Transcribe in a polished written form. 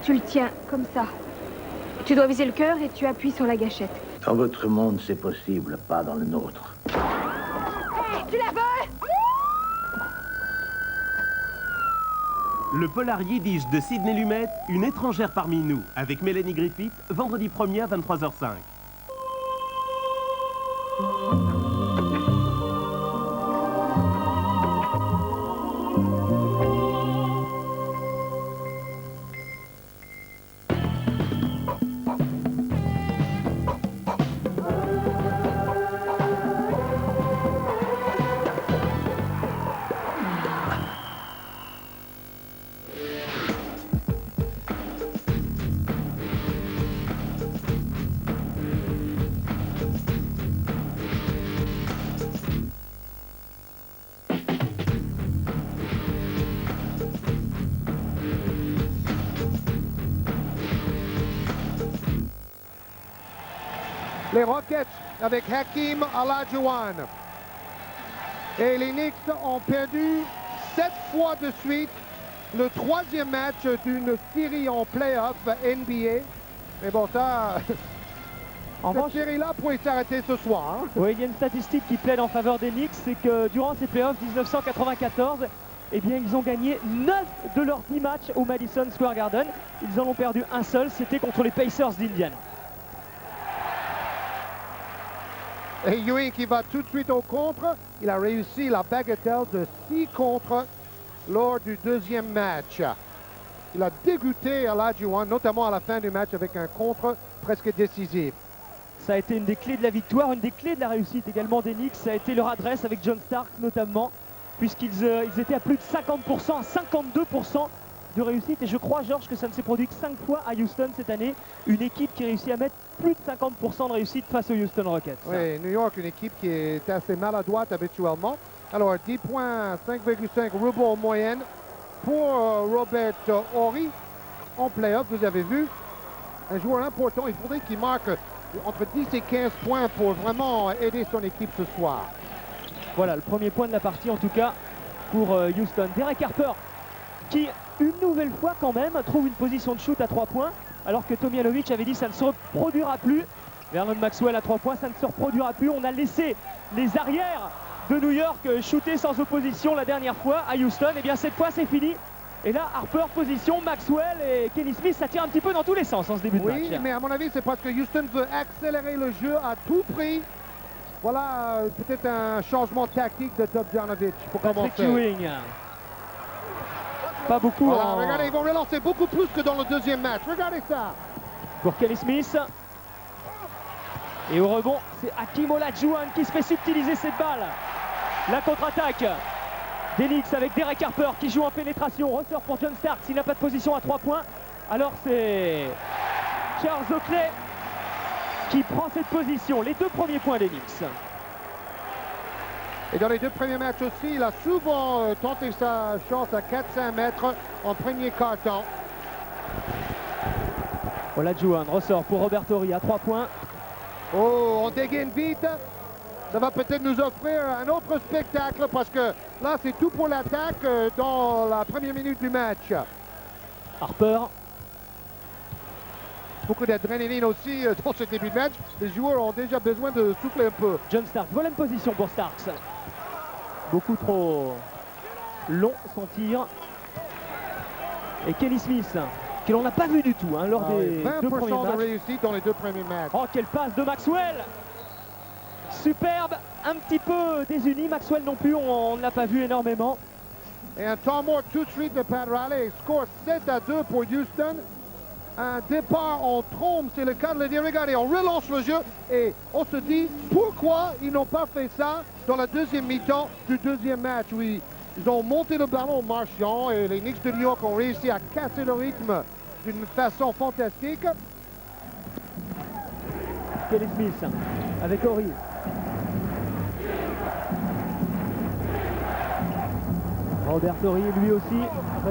Tu le tiens, comme ça. Tu dois viser le cœur et tu appuies sur la gâchette. Dans votre monde, c'est possible, pas dans le nôtre. Hey, tu la veux? Le polar yiddish de Sidney Lumet, Une étrangère parmi nous, avec Mélanie Griffith, vendredi 1er à 23h05. Les Rockets avec Hakeem Olajuwon. Et les Knicks ont perdu 7 fois de suite le 3e match d'une série en playoff NBA. Mais bon, ça, cette série-là pourrait s'arrêter ce soir. Hein. Oui, il y a une statistique qui plaide en faveur des Knicks, c'est que durant ces playoffs 1994, eh bien, ils ont gagné 9 de leurs 10 matchs au Madison Square Garden. Ils en ont perdu un seul, c'était contre les Pacers d'Indiana. Et Ewing qui va tout de suite au contre. Il a réussi la bagatelle de 6 contres lors du 2e match. Il a dégoûté Olajuwon, notamment à la fin du match avec un contre presque décisif. Ça a été une des clés de la victoire, une des clés de la réussite également des Knicks. Ça a été leur adresse avec John Stark notamment, puisqu'ils étaient à plus de 50%, à 52% de réussite. Et je crois, Georges, que ça ne s'est produit que 5 fois à Houston cette année. Une équipe qui réussit à mettre plus de 50% de réussite face aux Houston Rockets. Oui, New York, une équipe qui est assez maladroite habituellement. Alors, 10 points, 5,5 rebonds en moyenne pour Robert Horry en playoff. Vous avez vu, un joueur important. Il faudrait qu'il marque entre 10 et 15 points pour vraiment aider son équipe ce soir. Voilà, le premier point de la partie en tout cas pour Houston. Derek Harper qui, une nouvelle fois quand même, trouve une position de shoot à 3 points, alors que Tomjanovic avait dit ça ne se reproduira plus. Vernon Maxwell à 3 points, ça ne se reproduira plus. On a laissé les arrières de New York shooter sans opposition la dernière fois à Houston. Et bien cette fois c'est fini. Et là Harper position, Maxwell et Kenny Smith, ça tire un petit peu dans tous les sens en ce début de match. Oui, mais à mon avis c'est parce que Houston veut accélérer le jeu à tout prix. Voilà peut-être un changement tactique de Tomjanovic pour commencer. Ewing. Pas beaucoup. Voilà, regardez, ils vont relancer beaucoup plus que dans le 2e match. Regardez ça. Pour Kenny Smith. Et au rebond, c'est Hakeem Olajuwon qui se fait subtiliser cette balle. La contre-attaque des Knicks avec Derek Harper qui joue en pénétration. Ressort pour John Stark s'il n'a pas de position à 3 points. Alors c'est Charles Oakley qui prend cette position. Les 2 premiers points des Knicks. Et dans les 2 premiers matchs aussi, il a souvent tenté sa chance à 4-5 mètres en premier quart-temps. Olajuwon ressort pour Robert Horry à 3 points. Oh, on dégaine vite. Ça va peut-être nous offrir un autre spectacle parce que là, c'est tout pour l'attaque dans la première minute du match. Harper. Beaucoup d'adrénaline aussi dans ce début de match. Les joueurs ont déjà besoin de souffler un peu. John Stark, voilà une position pour Starks. Beaucoup trop long son tir. Et Kenny Smith, que l'on n'a pas vu du tout hein, lors des 2 premiers matchs. 20% de réussite dans les 2 premiers matchs. Oh, quelle passe de Maxwell! Superbe, un petit peu désuni. Maxwell non plus, on ne l'a pas vu énormément. Et un temps mort tout de suite de Pat Riley. Score 7-2 pour Houston. Un départ en trombe, c'est le cas de le dire. Regardez, on relance le jeu et on se dit pourquoi ils n'ont pas fait ça dans la 2e mi-temps du 2e match. Oui, ils ont monté le ballon en marchant et les Knicks de New York ont réussi à casser le rythme d'une façon fantastique. Kenny Smith avec Horry. Robert Horry lui aussi réussit